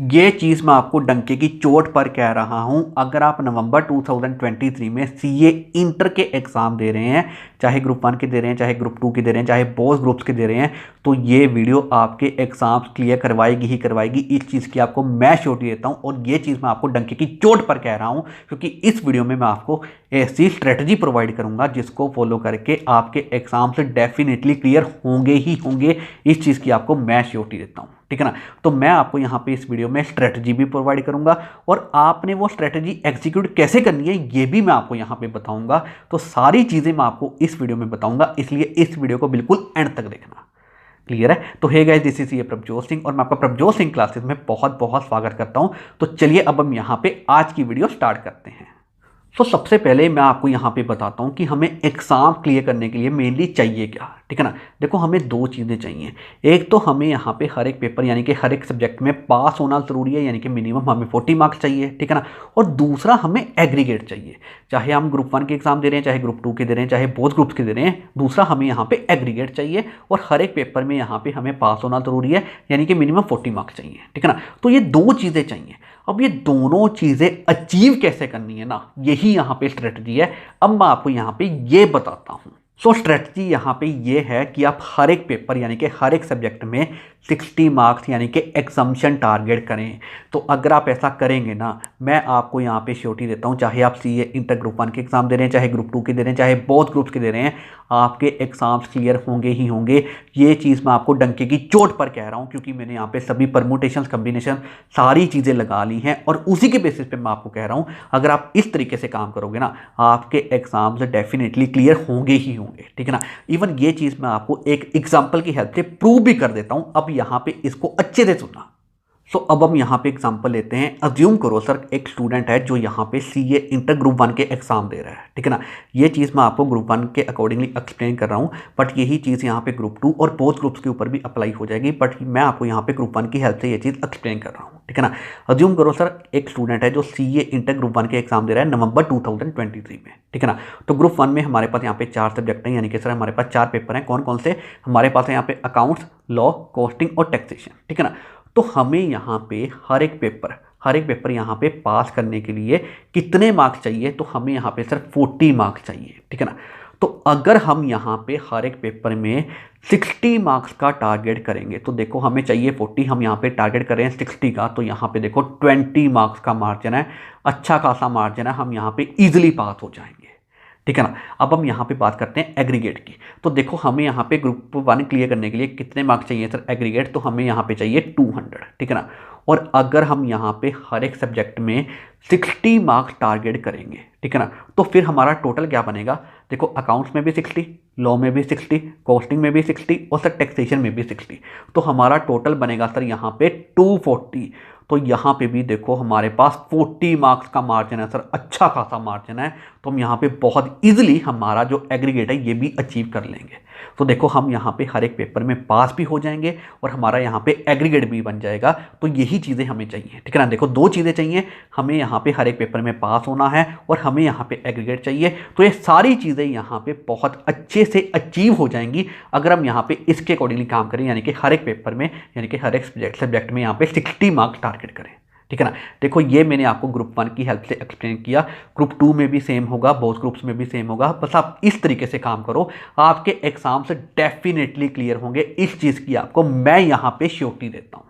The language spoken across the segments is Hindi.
ये चीज़ मैं आपको डंके की चोट पर कह रहा हूं। अगर आप नवंबर 2023 में सीए इंटर के एग्ज़ाम दे रहे हैं, चाहे ग्रुप 1 के दे रहे हैं, चाहे ग्रुप 2 के दे रहे हैं, चाहे बोथ ग्रुप्स के दे रहे हैं, तो ये वीडियो आपके एग्ज़ाम्स क्लियर करवाएगी ही करवाएगी। इस चीज़ की आपको मैं श्योरिटी देता हूं और ये चीज़ मैं आपको डंके की चोट पर कह रहा हूं, क्योंकि इस वीडियो में मैं आपको ऐसी स्ट्रेटजी प्रोवाइड करूंगा जिसको फॉलो करके आपके एग्ज़ाम से डेफिनेटली क्लियर होंगे ही होंगे। इस चीज़ की आपको मैं श्योरिटी देता हूँ, ठीक है ना। तो मैं आपको यहाँ पे इस वीडियो में स्ट्रेटजी भी प्रोवाइड करूंगा और आपने वो स्ट्रेटजी एग्जीक्यूट कैसे करनी है ये भी मैं आपको यहाँ पे बताऊंगा। तो सारी चीज़ें मैं आपको इस वीडियो में बताऊंगा, इसलिए इस वीडियो को बिल्कुल एंड तक देखना। क्लियर है? तो हे गाइस, दिस इज ये प्रभजोत सिंह और मैं आपका प्रभजोत सिंह क्लासेस में बहुत बहुत स्वागत करता हूँ। तो चलिए अब हम यहाँ पे आज की वीडियो स्टार्ट करते हैं। तो सबसे पहले मैं आपको यहाँ पे बताता हूँ कि हमें एग्ज़ाम क्लियर करने के लिए मेनली चाहिए क्या, ठीक है ना। देखो, हमें दो चीज़ें चाहिए। एक तो हमें यहाँ पे हर एक पेपर यानी कि हर एक सब्जेक्ट में पास होना ज़रूरी है, यानी कि मिनिमम हमें 40 मार्क्स चाहिए, ठीक है ना। और दूसरा हमें एग्रीगेट चाहिए, चाहे हम ग्रुप 1 के एग्ज़ाम दे रहे हैं, चाहे ग्रुप 2 के दे रहे हैं, चाहे बोथ ग्रुप्स के दे रहे हैं, दूसरा हमें यहाँ पे एग्रीगेट चाहिए और हर एक पेपर में यहाँ पे हमें पास होना ज़रूरी है, यानी कि मिनिमम 40 मार्क्स चाहिए, ठीक है ना। तो ये दो चीज़ें चाहिए। अब ये दोनों चीज़ें अचीव कैसे करनी है ना, यही यहाँ पे स्ट्रेटजी है। अब मैं आपको यहाँ पे ये बताता हूँ। सो स्ट्रेटजी यहाँ पे ये है कि आप हर एक पेपर यानी कि हर एक सब्जेक्ट में 60 मार्क्स यानी कि एग्जम्पशन टारगेट करें। तो अगर आप ऐसा करेंगे ना, मैं आपको यहाँ पे श्योरिटी देता हूँ, चाहे आप सीए इंटर ग्रुप 1 के एग्ज़ाम दे रहे हैं, चाहे ग्रुप 2 के दे रहे हैं, चाहे बोथ ग्रुप्स के दे रहे हैं, आपके एग्ज़ाम्स क्लियर होंगे ही होंगे। ये चीज़ मैं आपको डंके की चोट पर कह रहा हूँ, क्योंकि मैंने यहाँ पे सभी परमुटेशन कम्बिनेशन सारी चीज़ें लगा ली हैं और उसी के बेसिस पे मैं आपको कह रहा हूँ, अगर आप इस तरीके से काम करोगे ना, आपके एग्ज़ाम्स डेफिनेटली क्लियर होंगे ही होंगे, ठीक है ना। इवन ये चीज़ मैं आपको एक एग्जाम्पल की हेल्प से प्रूव भी कर देता हूँ। अब यहाँ पे इसको अच्छे से सुनना। सो अब हम यहाँ पे एग्जांपल लेते हैं। अज्यूम करो सर, एक स्टूडेंट है जो यहाँ पे सीए इंटर ग्रुप 1 के एग्ज़ाम दे रहा है, ठीक है ना। ये चीज़ मैं आपको ग्रुप 1 के अकॉर्डिंगली एक्सप्लेन कर रहा हूँ, बट यही चीज़ यहाँ पे ग्रुप 2 और बोथ ग्रुप्स के ऊपर भी अप्लाई हो जाएगी, बट मैं आपको यहाँ पे ग्रुप 1 की हेल्प से ये चीज़ एक्सप्लेन कर रहा हूँ, ठीक है ना। अज्यूम करो सर, एक स्टूडेंट है जो सीए इंटर ग्रुप 1 के एग्ज़ाम दे रहा है नवंबर 2023 में, ठीक है ना। तो ग्रुप 1 में हमारे पास यहाँ पे 4 सब्जेक्ट हैं, यानी कि सर हमारे पास 4 पेपर हैं। कौन कौन से? हमारे पास है यहाँ पे अकाउंट्स, लॉ, कॉस्टिंग और टैक्सेशन, ठीक है ना। तो हमें यहाँ पे हर एक पेपर यहाँ पे पास करने के लिए कितने मार्क्स चाहिए? तो हमें यहाँ पे सिर्फ 40 मार्क्स चाहिए, ठीक है ना। तो अगर हम यहाँ पे हर एक पेपर में 60 मार्क्स का टारगेट करेंगे, तो देखो हमें चाहिए 40, हम यहाँ पे टारगेट कर रहे हैं 60 का, तो यहाँ पे देखो 20 मार्क्स का मार्जिन है, अच्छा खासा मार्जिन है, हम यहाँ पे ईजिली पास हो जाएंगे, ठीक है ना। अब हम यहाँ पे बात करते हैं एग्रीगेट की। तो देखो हमें यहाँ पे ग्रुप 1 क्लियर करने के लिए कितने मार्क्स चाहिए सर एग्रीगेट? तो हमें यहाँ पे चाहिए 200, ठीक है ना। और अगर हम यहाँ पे हर एक सब्जेक्ट में 60 मार्क्स टारगेट करेंगे, ठीक है ना, तो फिर हमारा टोटल क्या बनेगा? देखो, अकाउंट्स में भी 60, लॉ में भी 60, कॉस्टिंग में भी 60 और सर टैक्सेशन में भी 60, तो हमारा टोटल बनेगा सर यहाँ पे 240। तो यहाँ पे भी देखो हमारे पास 40 मार्क्स का मार्जिन है सर, अच्छा खासा मार्जिन है। तो हम यहाँ पे बहुत इजीली हमारा जो एग्रीगेट है ये भी अचीव कर लेंगे। तो देखो हम यहाँ पे हर एक पेपर में पास भी हो जाएंगे और हमारा यहाँ पे एग्रीगेट भी बन जाएगा। तो यही चीज़ें हमें चाहिए, ठीक है ना। देखो, दो चीज़ें चाहिए, हमें यहाँ पे हर एक पेपर में पास होना है और हमें यहाँ पे एग्रीगेट चाहिए। तो ये सारी चीज़ें यहाँ पे बहुत अच्छे से अचीव हो जाएंगी अगर हम यहाँ पे इसके अकॉर्डिंगली काम करें, यानी कि हर एक पेपर में, यानी कि हर एक सब्जेक्ट में यहाँ पे 60 मार्क्स टारगेट करें, ठीक है ना। देखो, ये मैंने आपको ग्रुप 1 की हेल्प से एक्सप्लेन किया, ग्रुप 2 में भी सेम होगा, बोथ ग्रुप्स में भी सेम होगा। बस आप इस तरीके से काम करो, आपके एग्जाम से डेफिनेटली क्लियर होंगे। इस चीज़ की आपको मैं यहाँ पे श्योरिटी देता हूँ।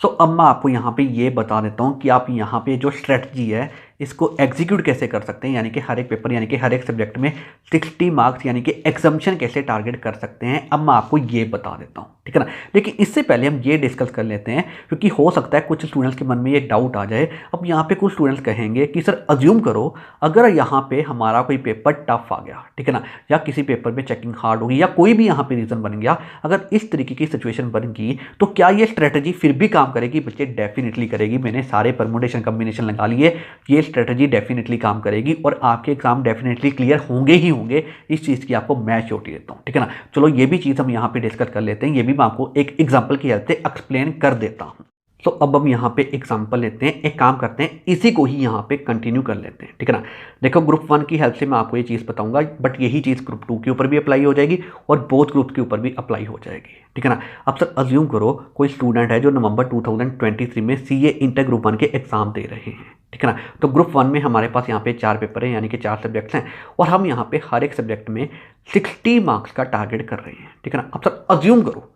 सो अब मैं आपको यहाँ पे ये बता देता हूँ कि आप यहाँ पे जो स्ट्रेटजी है इसको एग्जीक्यूट कैसे कर सकते हैं, यानी कि हर एक पेपर यानी कि हर एक सब्जेक्ट में 60 मार्क्स यानी कि एग्जम्पशन कैसे टारगेट कर सकते हैं। अब मैं आपको ये बता देता हूँ, ठीक है ना। लेकिन इससे पहले हम ये डिस्कस कर लेते हैं, क्योंकि हो सकता है कुछ स्टूडेंट्स के मन में एक डाउट आ जाए। अब यहाँ पे कुछ स्टूडेंट्स कहेंगे कि सर अज्यूम करो अगर यहाँ पे हमारा कोई पेपर टफ आ गया, ठीक है ना, या किसी पेपर में चेकिंग हार्ड होगी या कोई भी यहाँ पे रीज़न बन गया, अगर इस तरीके की सिचुएशन बन गई तो क्या ये स्ट्रेटजी फिर भी काम करेगी? बच्चे, डेफिनेटली करेगी। मैंने सारे परमुटेशन कम्बिनेशन लगा लिए, ये स्ट्रेटजी डेफिनेटली काम करेगी और आपके एग्जाम डेफिनेटली क्लियर होंगे ही होंगे। इस चीज़ की आपको मैं श्योरिटी देता हूँ, ठीक है ना। चलो, ये भी चीज़ हम यहाँ पे डिस्कस कर लेते हैं, ये भी मैं आपको एक एग्जांपल की हेल्प से एक्सप्लेन कर देता हूँ। तो अब हम यहाँ पे एग्जाम्पल लेते हैं, एक काम करते हैं इसी को ही यहाँ पे कंटिन्यू कर लेते हैं, ठीक है ना। देखो ग्रुप 1 की हेल्प से मैं आपको ये चीज़ बताऊंगा, बट यही चीज़ ग्रुप 2 के ऊपर भी अप्लाई हो जाएगी और बोथ ग्रुप के ऊपर भी अप्लाई हो जाएगी, ठीक है ना। अब सर अज्यूम करो कोई स्टूडेंट है जो नवंबर 2023 में CA इंटर ग्रुप 1 के एग्जाम दे रहे हैं, ठीक है ना। तो ग्रुप 1 में हमारे पास यहाँ पे 4 पेपर हैं, यानी कि 4 सब्जेक्ट्स हैं और हम यहाँ पे हर एक सब्जेक्ट में 60 मार्क्स का टारगेट कर रहे हैं, ठीक है ना। अब सर अज्यूम करो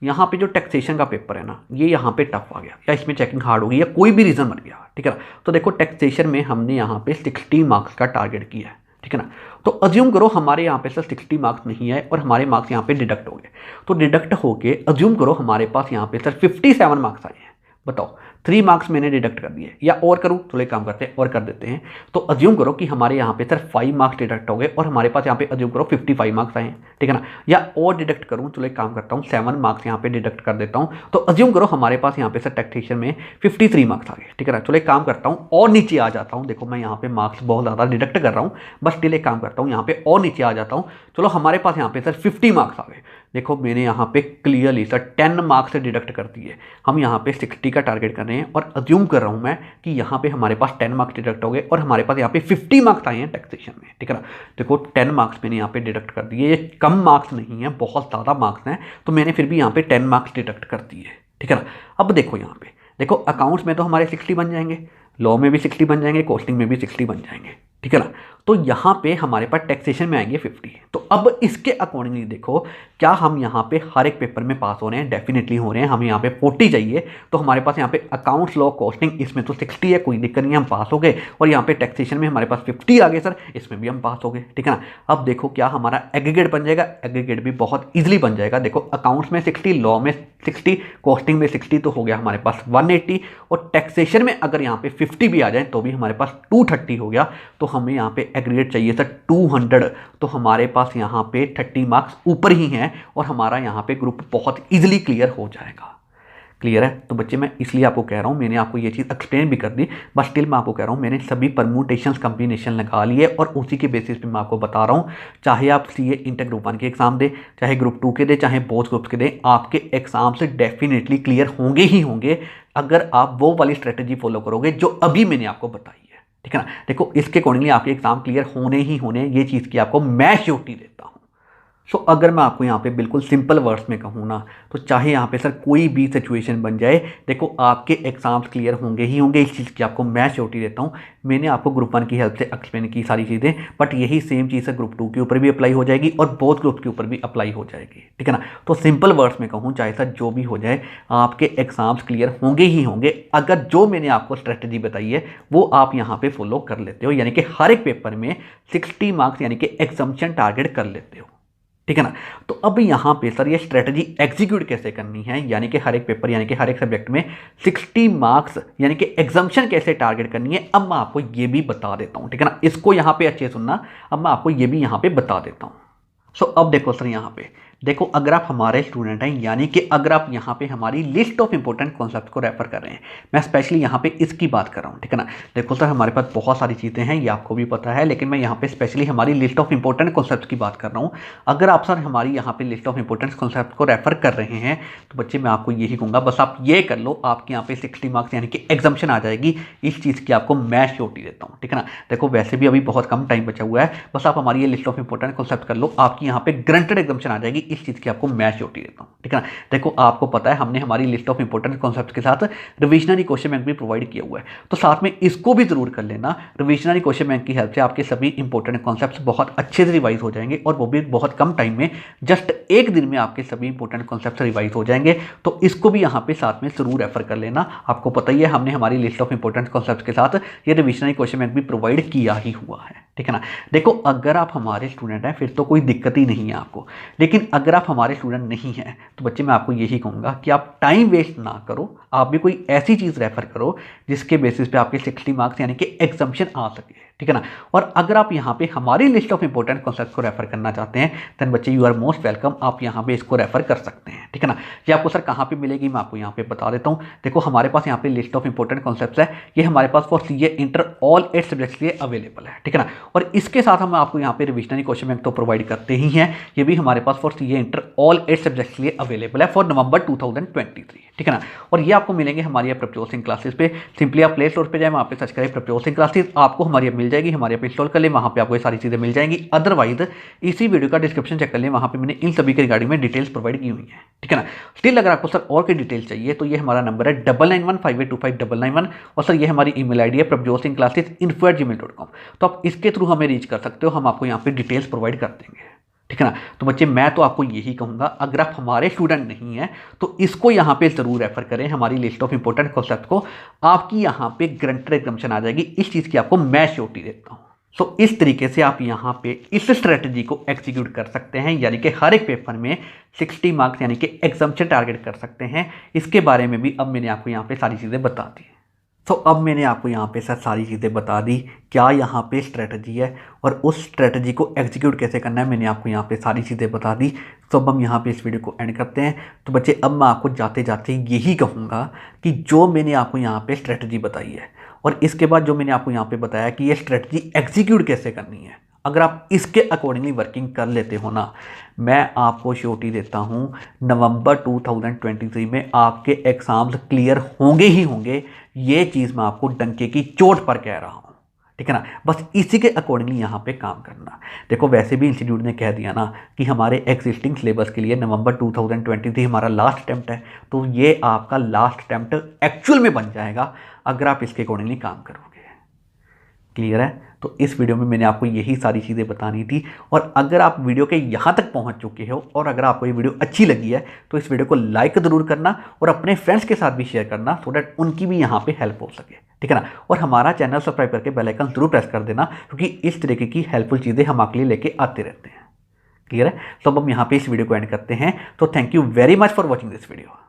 यहाँ पे जो टैक्सेशन का पेपर है ना, ये यहाँ पे टफ आ गया या इसमें चेकिंग हार्ड हो गई या कोई भी रीज़न बन गया, ठीक है ना। तो देखो टैक्सेशन में हमने यहाँ पे 60 मार्क्स का टारगेट किया है, ठीक है ना। तो अज्यूम करो हमारे यहाँ पे सर 60 मार्क्स नहीं है और हमारे मार्क्स यहाँ पे डिडक्ट हो गए। तो डिडक्ट होके अज्यूम करो हमारे पास यहाँ पे सर 57 मार्क्स आए हैं। बताओ 3 मार्क्स मैंने डिडक्ट कर दिए, या और करूँ चलो एक काम करते हैं और कर देते हैं। तो अज्यूम करो कि हमारे यहाँ पे सर 5 मार्क्स डिडक्ट हो गए और हमारे पास यहाँ पे अज्यूम करो 55 मार्क्स आए हैं, ठीक है ना। या और डिडक्ट करूँ चलो एक काम करता हूँ 7 मार्क्स यहाँ पे डिडक्ट कर देता हूँ। तो अज्यूम करो हमारे पास यहाँ पे सर टैक्सेशन में 53 मार्क्स आ गए, ठीक है ना। चलो एक काम करता हूँ और नीचे आ जाता हूँ। देखो मैं यहाँ पे मार्क्स बहुत ज़्यादा डिडक्ट कर रहा हूँ, बस स्टिल एक काम करता हूँ यहाँ पे और नीचे आ जाता हूँ। चलो हमारे पास यहाँ पे सर 50 मार्क्स आ गए। देखो मैंने यहाँ पे क्लियरली सर 10 मार्क्स से डिडक्ट कर दिए। हम यहाँ पे 60 का टारगेट कर रहे हैं और अज्यूम कर रहा हूँ मैं कि यहाँ पे हमारे पास 10 मार्क्स डिडक्ट हो गए और हमारे पास यहाँ पे 50 मार्क्स आए हैं टैक्सेशन में, ठीक है ना। देखो 10 मार्क्स मैंने यहाँ पे डिडक्ट कर दिए, ये कम मार्क्स नहीं है, बहुत ज़्यादा मार्क्स हैं, तो मैंने फिर भी यहाँ पे 10 मार्क्स डिडक्ट कर दिए, ठीक है ना। अब देखो यहाँ पे देखो अकाउंट्स में तो हमारे 60 बन जाएंगे, लॉ में भी 60 बन जाएंगे, कॉस्टिंग में भी 60 बन जाएंगे, ठीक है ना। तो यहाँ पे हमारे पास टैक्सेशन में आएंगे 50। तो अब इसके अकॉर्डिंगली देखो क्या हम यहाँ पे हर एक पेपर में पास हो रहे हैं, डेफिनेटली हो रहे हैं। हमें यहाँ पे 40 चाहिए, तो हमारे पास यहाँ पे अकाउंट्स लॉ कॉस्टिंग इसमें तो 60 है, कोई दिक्कत नहीं, हम पास हो गए। और यहाँ पे टैक्सेशन में हमारे पास 50 आ गए सर, इसमें भी हम पास हो गए, ठीक है ना। अब देखो क्या हमारा एग्रीगेट बन जाएगा, एग्रीगेट भी बहुत ईजिली बन जाएगा। देखो अकाउंट्स में 60, लॉ में 60, कॉस्टिंग में 60, तो हो गया हमारे पास 180। और टैक्सेशन में अगर यहाँ पे 50 भी आ जाए तो भी हमारे पास 230 हो गया। तो हमें यहाँ पे एग्रीगेट चाहिए सर 200, तो हमारे पास यहाँ पे 30 मार्क्स ऊपर ही हैं और हमारा यहाँ पे ग्रुप बहुत इजीली क्लियर हो जाएगा। क्लियर है? तो बच्चे मैं इसलिए आपको कह रहा हूँ, मैंने आपको ये चीज़ एक्सप्लेन भी कर दी, बस स्टिल मैं आपको कह रहा हूँ मैंने सभी परम्यूटेशंस कम्बिनेशन लगा लिए और उसी के बेसिस पे मैं आपको बता रहा हूँ। चाहे आप CA इंटर ग्रुप 1 के एग्जाम दें, चाहे ग्रुप 2 के दें, चाहे बोथ ग्रुप्स के दें, आपके एग्जाम से डेफिनेटली क्लियर होंगे ही होंगे अगर आप वो वाली स्ट्रेटेजी फॉलो करोगे जो अभी मैंने आपको बताई है, ठीक है ना। देखो इसके अकॉर्डिंगली आपके एग्जाम क्लियर होने ही होने, ये चीज़ की आपको मैं श्योरिटी देता हूँ। सो अगर मैं आपको यहाँ पे बिल्कुल सिंपल वर्ड्स में कहूँ ना, तो चाहे यहाँ पे सर कोई भी सिचुएशन बन जाए, देखो आपके एग्जाम्स क्लियर होंगे ही होंगे, इस चीज़ की आपको मैं श्योरिटी देता हूँ। मैंने आपको ग्रुप 1 की हेल्प से एक्सप्लेन की सारी चीज़ें, बट यही सेम चीज़ है ग्रुप 2 के ऊपर भी अप्लाई हो जाएगी और बोथ ग्रुप के ऊपर भी अप्लाई हो जाएगी, ठीक है ना। तो सिंपल वर्ड्स में कहूँ, चाहे सर जो भी हो जाए, आपके एग्जाम्स क्लियर होंगे ही होंगे अगर जो मैंने आपको स्ट्रेटेजी बताई है वो आप यहाँ पे फॉलो कर लेते हो, यानी कि हर एक पेपर में 60 मार्क्स यानी कि एग्जम्पशन टारगेट कर लेते हो, ठीक है ना। तो अब यहाँ पे सर ये स्ट्रेटजी एग्जीक्यूट कैसे करनी है, यानी कि हर एक पेपर यानी कि हर एक सब्जेक्ट में 60 मार्क्स यानी कि एग्जम्पशन कैसे टारगेट करनी है, अब मैं आपको ये भी बता देता हूँ, ठीक है ना। इसको यहाँ पे अच्छे सुनना, अब मैं आपको ये भी यहाँ पे बता देता हूँ। सो अब देखो सर यहाँ पे देखो, अगर आप हमारे स्टूडेंट हैं, यानी कि अगर आप यहाँ पे हमारी लिस्ट ऑफ इंपॉर्टेंट कॉन्सेप्ट को रेफर कर रहे हैं, मैं स्पेशली यहाँ पे इसकी बात कर रहा हूँ, ठीक है ना। देखो सर हमारे पास बहुत सारी चीज़ें हैं, ये आपको भी पता है, लेकिन मैं यहाँ पे स्पेशली हमारी लिस्ट ऑफ इंपॉर्टेंट कॉन्सेप्ट की बात कर रहा हूँ। अगर आप सर हमारी यहाँ पे लिस्ट ऑफ इंपॉर्टेंट कॉन्सेप्ट को रेफर कर रहे हैं तो बच्चे मैं आपको यही कहूँगा, बस आप ये कर लो, आपके यहाँ पे 60 मार्क्स यानी कि एग्जम्पशन आ जाएगी। इस चीज़ की आपको मैं श्योरिटी देता हूँ, ठीक है ना। देखो वैसे भी अभी बहुत कम टाइम बचा हुआ है, बस आप हमारी ये लिस्ट ऑफ इंपॉर्टेंट कॉन्सेप्ट कर लो, आपकी यहाँ पे ग्रंटेड एग्जम्पशन आ जाएगी। इस चीज़ की आपको मैं श्योरिटी देता हूँ, ठीक है ना। देखो आपको पता है हमने हमारी लिस्ट ऑफ इंपॉर्टेंट कॉन्सेप्ट के साथ रिविजनरी क्वेश्चन बैंक भी प्रोवाइड किया हुआ है, तो साथ में इसको भी जरूर कर लेना। रिविजनरी क्वेश्चन बैंक की हेल्प से आपके सभी इंपॉर्टेंट कॉन्सेप्ट्स बहुत अच्छे से रिवाइज हो जाएंगे और वो भी बहुत कम टाइम में, जस्ट एक दिन में आपके सभी इंपॉर्टेंट कॉन्सेप्ट्स रिवाइज हो जाएंगे। तो इसको भी यहाँ पे साथ में जरूर रेफर कर लेना। आपको पता ही है हमने हमारी लिस्ट ऑफ इंपॉर्टेंट कॉन्सेप्ट्स के साथ ये रिविजनरी क्वेश्चन बैंक भी प्रोवाइड किया ही हुआ है, ठीक है ना। देखो अगर आप हमारे स्टूडेंट हैं फिर तो कोई दिक्कत ही नहीं है आपको, लेकिन अगर आप हमारे स्टूडेंट नहीं हैं तो बच्चे मैं आपको यही कहूँगा कि आप टाइम वेस्ट ना करो, आप भी कोई ऐसी चीज़ रेफर करो जिसके बेसिस पे आपके 60 मार्क्स यानी कि एग्जम्पशन आ सके, ठीक है ना। और अगर आप यहाँ पे हमारी लिस्ट ऑफ इंपॉर्टेंट कॉन्सेप्ट को रेफर करना चाहते हैं देन बच्चे यू आर मोस्ट वेलकम, आप यहाँ पे इसको रेफर कर सकते हैं, ठीक है ना। ये आपको सर कहाँ पे मिलेगी मैं आपको यहाँ पे बता देता हूँ। देखो हमारे पास यहाँ पे लिस्ट ऑफ इंपॉर्टेंट कॉन्सेप्ट्स है, ये हमारे पास for CA inter all 8 subjects के लिए अवेलेबल है, ठीक है ना। और इसके साथ हम आपको यहाँ पे रिविजनरी क्वेश्चन बैंक तो प्रोवाइड करते ही हैं, ये भी हमारे पास for CA CA inter all 8 subjects के लिए अवेलेबल है फॉर नवंबर 2023, ठीक है ना। और ये आपको मिलेंगे हमारी ऐप प्रभजोत सिंह क्लासेस पे। सिंपली आप प्ले स्टोर पे जाए, वहाँ पे सर्च करें प्रभजोत सिंह क्लासेस, आपको हमारी ऐप मिल जाएगी, हमारी ऐप इंस्टॉल कर लें, वहाँ पे आपको ये सारी चीज़ें मिल जाएंगी। अदरवाइज इसी वीडियो का डिस्क्रिप्शन चेक कर लें, वहाँ पे मैंने इन सभी के रिगार्डिंग में डिटेल्स प्रोवाइड की हुई है, ठीक है ना। स्टिल अगर आपको सर और कोई डिटेल्स चाहिए तो ये हमारा नंबर है 9915825991 और सर ये हमारी ईमेल आईडी है prabjotsinghclasses@gmail.com। तो आप इसके थ्रू हमें रीच कर सकते हो, हम आपको यहाँ पे डिटेल्स प्रोवाइड कर देंगे, ठीक है ना। तो बच्चे मैं तो आपको यही कहूँगा, अगर आप हमारे स्टूडेंट नहीं हैं तो इसको यहाँ पे ज़रूर रेफर करें, हमारी लिस्ट ऑफ इंपॉर्टेंट कॉन्सेप्ट को। आपकी यहाँ पे ग्रंटर एग्जामिनेशन आ जाएगी, इस चीज़ की आपको मैं श्योरिटी देता हूँ। सो इस तरीके से आप यहाँ पे इस स्ट्रेटजी को एग्जीक्यूट कर सकते हैं, यानी कि हर एक पेपर में 60 मार्क्स यानी कि एग्जामिनेशन टारगेट कर सकते हैं। इसके बारे में भी अब मैंने आपको यहाँ पे सारी चीज़ें बता दी। तो अब मैंने आपको यहाँ पे सर सारी चीज़ें बता दी, क्या यहाँ पे स्ट्रेटजी है और उस स्ट्रेटजी को एग्जीक्यूट कैसे करना है, मैंने आपको यहाँ पे सारी चीज़ें बता दी। तो अब हम यहाँ पे इस वीडियो को एंड करते हैं। तो बच्चे अब मैं आपको जाते जाते यही कहूँगा कि जो मैंने आपको यहाँ पे स्ट्रेटजी बताई है और इसके बाद जो मैंने आपको यहाँ पे बताया कि ये स्ट्रेटजी एग्जीक्यूट कैसे करनी है, अगर आप इसके अकॉर्डिंगली वर्किंग कर लेते हो ना, मैं आपको श्योरिटी देता हूँ नवंबर 2023 में आपके एग्ज़ाम्स क्लियर होंगे ही होंगे। ये चीज़ मैं आपको डंके की चोट पर कह रहा हूँ, ठीक है ना। बस इसी के अकॉर्डिंगली यहाँ पे काम करना। देखो वैसे भी इंस्टीट्यूट ने कह दिया ना कि हमारे एग्जिस्टिंग सिलेबस के लिए नवंबर 2023 हमारा लास्ट अटैम्प्ट है, तो ये आपका लास्ट अटैम्प्ट एक्चुअल में बन जाएगा अगर आप इसके अकॉर्डिंगली काम करोगे। क्लियर है? तो इस वीडियो में मैंने आपको यही सारी चीज़ें बतानी थी। और अगर आप वीडियो के यहाँ तक पहुँच चुके हो और अगर आपको ये वीडियो अच्छी लगी है तो इस वीडियो को लाइक ज़रूर करना और अपने फ्रेंड्स के साथ भी शेयर करना, सो डैट उनकी भी यहाँ पे हेल्प हो सके, ठीक है ना। और हमारा चैनल सब्सक्राइब करके बेल आइकन जरूर प्रेस कर देना, क्योंकि इस तरीके की हेल्पफुल चीज़ें हम आपके लिए लेके आते रहते हैं। क्लियर है? तो अब हम यहाँ पे इस वीडियो को एंड करते हैं। तो thank you very much for watching this video.